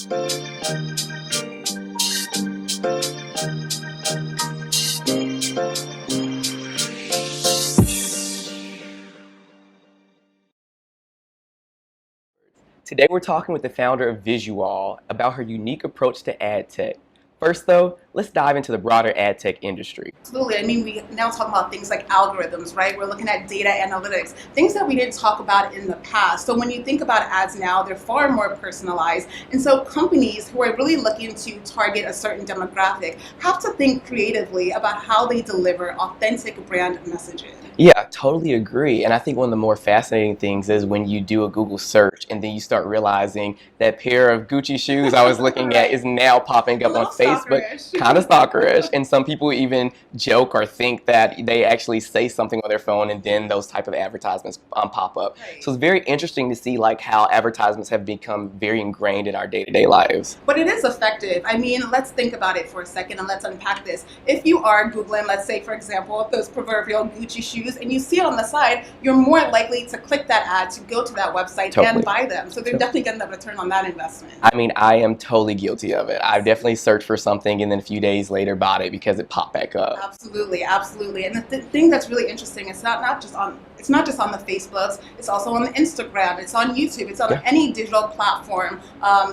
Today we're talking with the founder of VisuWall about her unique approach to ad tech. First though, let's dive into the broader ad tech industry. Absolutely. I mean, we now talk about things like algorithms, right? We're looking at data analytics, things that we didn't talk about in the past. So when you think about ads now, they're far more personalized. And so companies who are really looking to target a certain demographic have to think creatively about how they deliver authentic brand messages. Yeah, totally agree. And I think one of the more fascinating things is when you do a Google search and then you start realizing that pair of Gucci shoes I was looking at is now popping up on Facebook, kind of stalkerish. And some people even joke or think that they actually say something on their phone and then those type of advertisements pop up. Right. So it's very interesting to see like how advertisements have become very ingrained in our day-to-day lives. But it is effective. I mean, let's think about it for a second and let's unpack this. If you are Googling, let's say, for example, those proverbial Gucci shoes, and you see it on the side, you're more likely to click that ad, to go to that website and buy them. So they're definitely getting a return on that investment. I mean, I am totally guilty of it. I've definitely searched for something and then a few days later bought it because it popped back up. Absolutely, absolutely. And the thing that's really interesting, it's not just on the Facebooks, it's also on the Instagram, it's on YouTube, it's on any digital platform.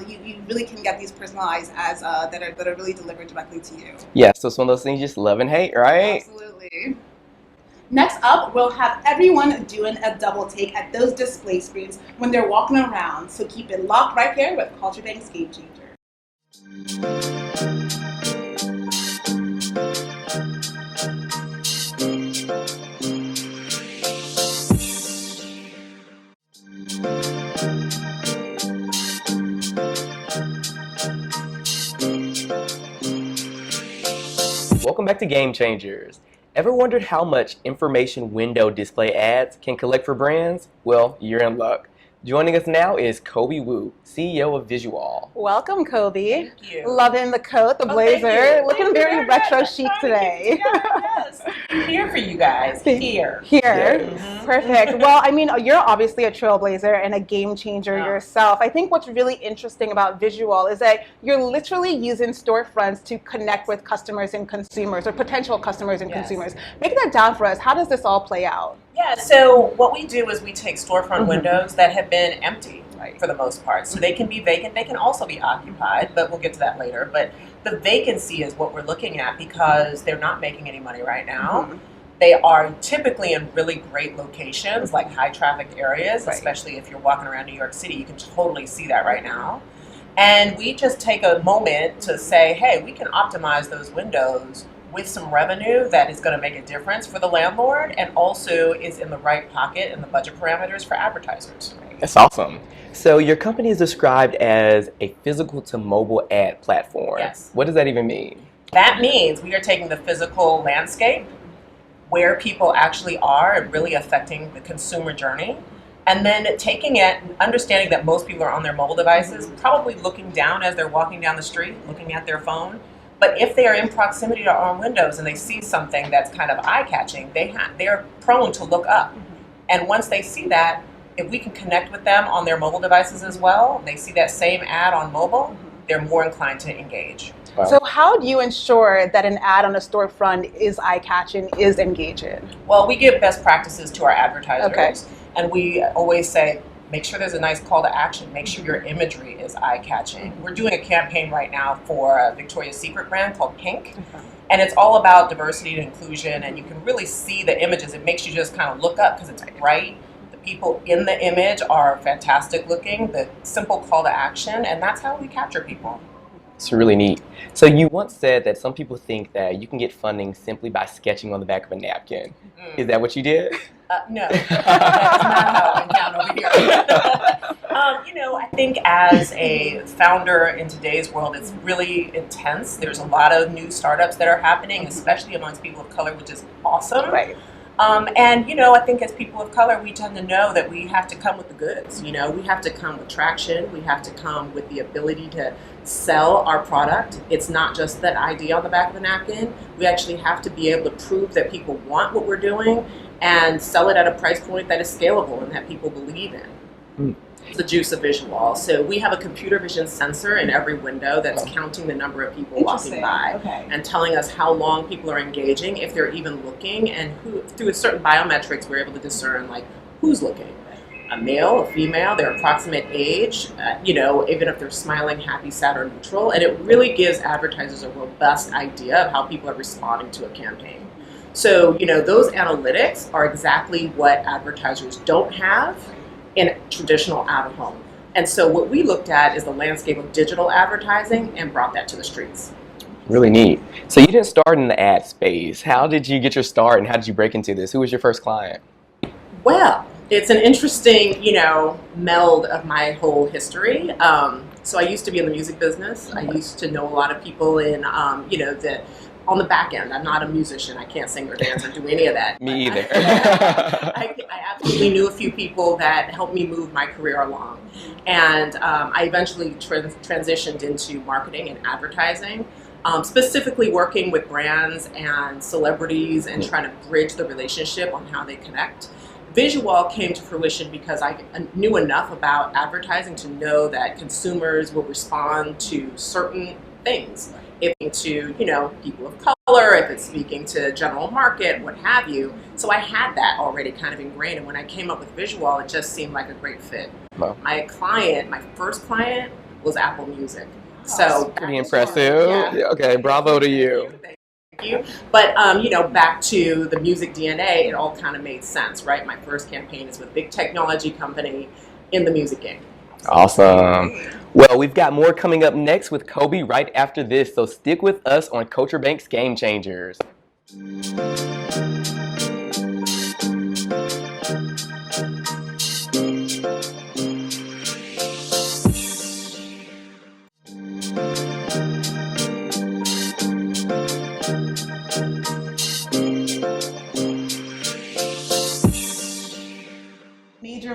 You really can get these personalized ads that are really delivered directly to you. Yeah, so it's one of those things you just love and hate, right? Absolutely. Next up, we'll have everyone doing a double take at those display screens when they're walking around. So keep it locked right here with CultureBanx GameChanger. Welcome back to Game Changers. Ever wondered how much information window display ads can collect for brands? Well, you're in luck. Joining us now is Kobi Wu, CEO of VisuWall. Welcome, Kobi. Thank you. Loving the coat, the blazer. Looking very retro chic today. Yes. Here for you guys. Here. Yes. Perfect. Well, I mean, you're obviously a trailblazer and a game changer yourself. I think what's really interesting about VisuWall is that you're literally using storefronts to connect with customers and consumers, or potential customers and consumers. Break that down for us. How does this all play out? Yeah, so what we do is we take storefront windows that have been empty for the most part. So they can be vacant, they can also be occupied, but we'll get to that later. But the vacancy is what we're looking at because they're not making any money right now. They are typically in really great locations, like high traffic areas, especially if you're walking around New York City, you can totally see that right now. And we just take a moment to say, hey, we can optimize those windows with some revenue that is going to make a difference for the landlord and also is in the right pocket and the budget parameters for advertisers. That's awesome. So your company is described as a physical to mobile ad platform. Yes. What does that even mean? That means we are taking the physical landscape where people actually are and really affecting the consumer journey, and then taking it, understanding that most people are on their mobile devices, probably looking down as they're walking down the street, looking at their phone. But if they are in proximity to our windows and they see something that's kind of eye-catching, they're prone to look up. And once they see that, if we can connect with them on their mobile devices as well, they see that same ad on mobile, they're more inclined to engage. Wow. So how do you ensure that an ad on a storefront is eye-catching, is engaging? Well, we give best practices to our advertisers, and we always say, make sure there's a nice call to action. Make sure your imagery is eye-catching. We're doing a campaign right now for a Victoria's Secret brand called Pink, and it's all about diversity and inclusion, and you can really see the images. It makes you just kind of look up because it's bright. The people in the image are fantastic looking, the simple call to action, and that's how we capture people. It's really neat. So you once said that some people think that you can get funding simply by sketching on the back of a napkin. Is that what you did? No, that's not how it went down over here. I think as a founder in today's world, it's really intense. There's a lot of new startups that are happening, especially amongst people of color, which is awesome. Right. I think as people of color, we tend to know that we have to come with the goods. We have to come with traction. We have to come with the ability to sell our product. It's not just that idea on the back of a napkin. We actually have to be able to prove that people want what we're doing and sell it at a price point that is scalable and that people believe in. the juice of VisuWall. So we have a computer vision sensor in every window that's counting the number of people walking by and telling us how long people are engaging, if they're even looking, and who, through certain biometrics, we're able to discern like who's looking. A male, a female, their approximate age, you know, even if they're smiling, happy, sad, or neutral. And it really gives advertisers a robust idea of how people are responding to a campaign. So, you know, those analytics are exactly what advertisers don't have in traditional out-of-home. And so what we looked at is the landscape of digital advertising and brought that to the streets. Really neat. So you didn't start in the ad space. How did you get your start and how did you break into this? Who was your first client? Well, it's an interesting, you know, meld of my whole history. So I used to be in the music business. I used to know a lot of people in, you know, on the back end. I'm not a musician. I can't sing or dance or do any of that. Me either. I absolutely knew a few people that helped me move my career along. And I eventually transitioned into marketing and advertising, specifically working with brands and celebrities and trying to bridge the relationship on how they connect. VisuWall came to fruition because I knew enough about advertising to know that consumers will respond to certain things. If it's to, you know, people of color, if it's speaking to general market, what have you. So I had that already kind of ingrained. And when I came up with VisuWall, it just seemed like a great fit. Wow. My first client was Apple Music. So pretty impressive. Yeah. Okay, bravo to you. You. But, you know, back to the music DNA, it all kind of made sense, right? My first campaign is with a big technology company in the music game. Awesome. Well, we've got more coming up next with Kobi right after this, so stick with us on CultureBanx Game Changers.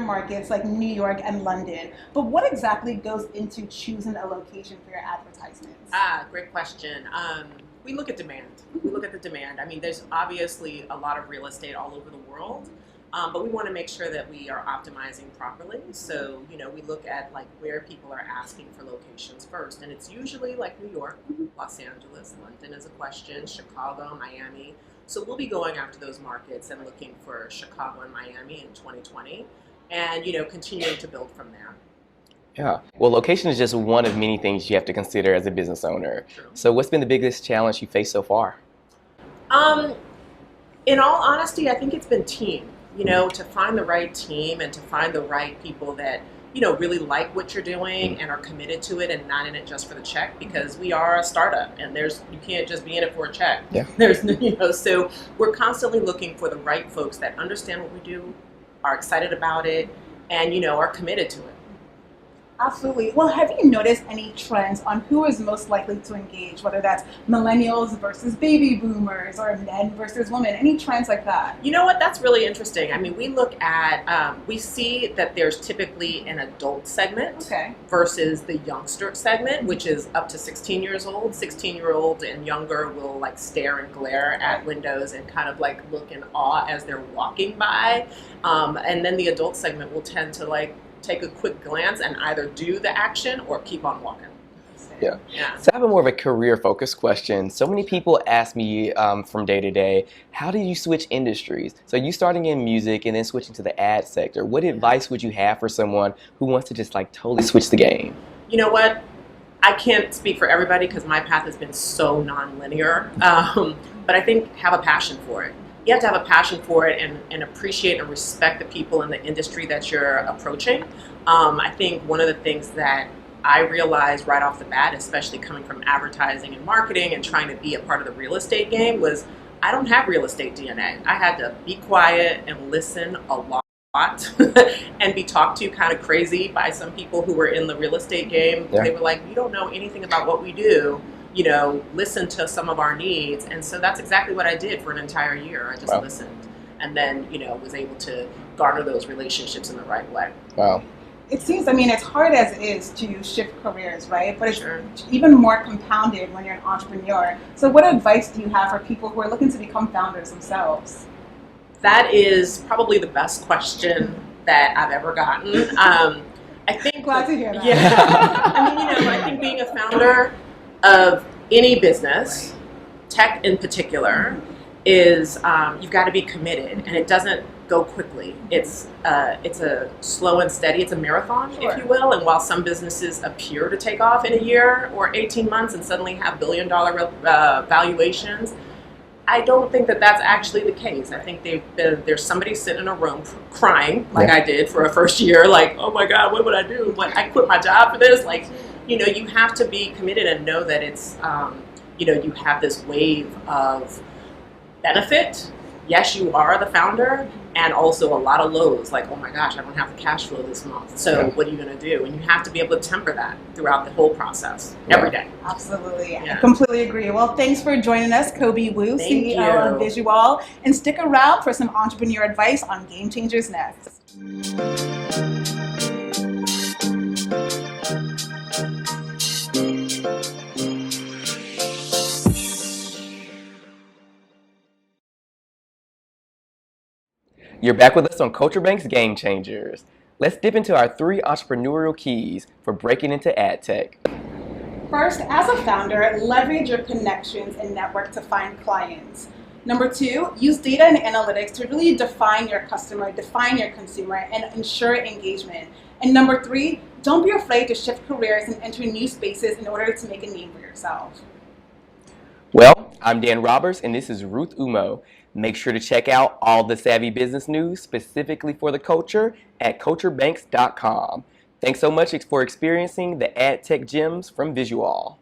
Markets like New York and London, but what exactly goes into choosing a location for your advertisements? Great question. We look at demand. We look at the demand. I mean, there's obviously a lot of real estate all over the world, but we want to make sure that we are optimizing properly. So, you know, we look at like where people are asking for locations first, and it's usually like New York, Los Angeles, London is a question, Chicago, Miami. So we'll be going after those markets and looking for Chicago and Miami in 2020. And, you know, continuing to build from there. Yeah. Well, location is just one of many things you have to consider as a business owner. True. So what's been the biggest challenge you faced so far? In all honesty, I think it's been team, you know, to find the right team and to find the right people that, you know, really like what you're doing and are committed to it and not in it just for the check, because we are a startup and you can't just be in it for a check. Yeah. You know, so we're constantly looking for the right folks that understand what we do, are excited about it, and, you know, are committed to it. Absolutely. Well, have you noticed any trends on who is most likely to engage, whether that's millennials versus baby boomers or men versus women? Any trends like that? You know what? That's really interesting. I mean, we look at, we see that there's typically an adult segment versus the youngster segment, which is up to 16 years old. 16-year-old and younger will like stare and glare at windows and kind of like look in awe as they're walking by. And then the adult segment will tend to like take a quick glance and either do the action or keep on walking. Yeah. So I have a more of a career-focused question. So many people ask me from day to day, how do you switch industries? So you starting in music and then switching to the ad sector. What advice would you have for someone who wants to just like totally switch the game? You know what? I can't speak for everybody because my path has been so non-linear. But I think have a passion for it. You have to have a passion for it and appreciate and respect the people in the industry that you're approaching. I think one of the things that I realized right off the bat, especially coming from advertising and marketing and trying to be a part of the real estate game, was I don't have real estate DNA. I had to be quiet and listen a lot and be talked to kind of crazy by some people who were in the real estate game. Yeah. They were like, you don't know anything about what we do. You know, listen to some of our needs. And so that's exactly what I did for an entire year. I just listened and then, you know, was able to garner those relationships in the right way. Wow. It seems, I mean, it's hard as it is to shift careers, right? But it's even more compounded when you're an entrepreneur. So what advice do you have for people who are looking to become founders themselves? That is probably the best question that I've ever gotten. I think Glad to hear that. Yeah. I mean, I think being a founder of any business, tech in particular, is you've got to be committed, and it doesn't go quickly. It's a slow and steady. It's a marathon, if you will. And while some businesses appear to take off in a year or 18 months and suddenly have billion-dollar valuations, I don't think that that's actually the case. I think there's somebody sitting in a room crying, like I did for a first year, like, oh my God, what would I do? Like, I quit my job for this. Like, you have to be committed and know that it's, you have this wave of benefit. Yes, you are the founder, and also a lot of lows, like, oh my gosh, I don't have the cash flow this month. So what are you going to do? And you have to be able to temper that throughout the whole process, every day. Absolutely. Yeah. I completely agree. Well, thanks for joining us, Kobi Wu, CEO of VisuWall. And stick around for some entrepreneur advice on Game Changers next. You're back with us on CultureBanx Game Changers. Let's dip into our 3 entrepreneurial keys for breaking into ad tech. First, as a founder, leverage your connections and network to find clients. Number 2, use data and analytics to really define your customer, define your consumer, and ensure engagement. And number 3, don't be afraid to shift careers and enter new spaces in order to make a name for yourself. Well, I'm Dan Roberts, and this is Ruth Umo. Make sure to check out all the savvy business news specifically for the culture at CultureBanx.com. Thanks so much for experiencing the ad tech gems from VisuWall.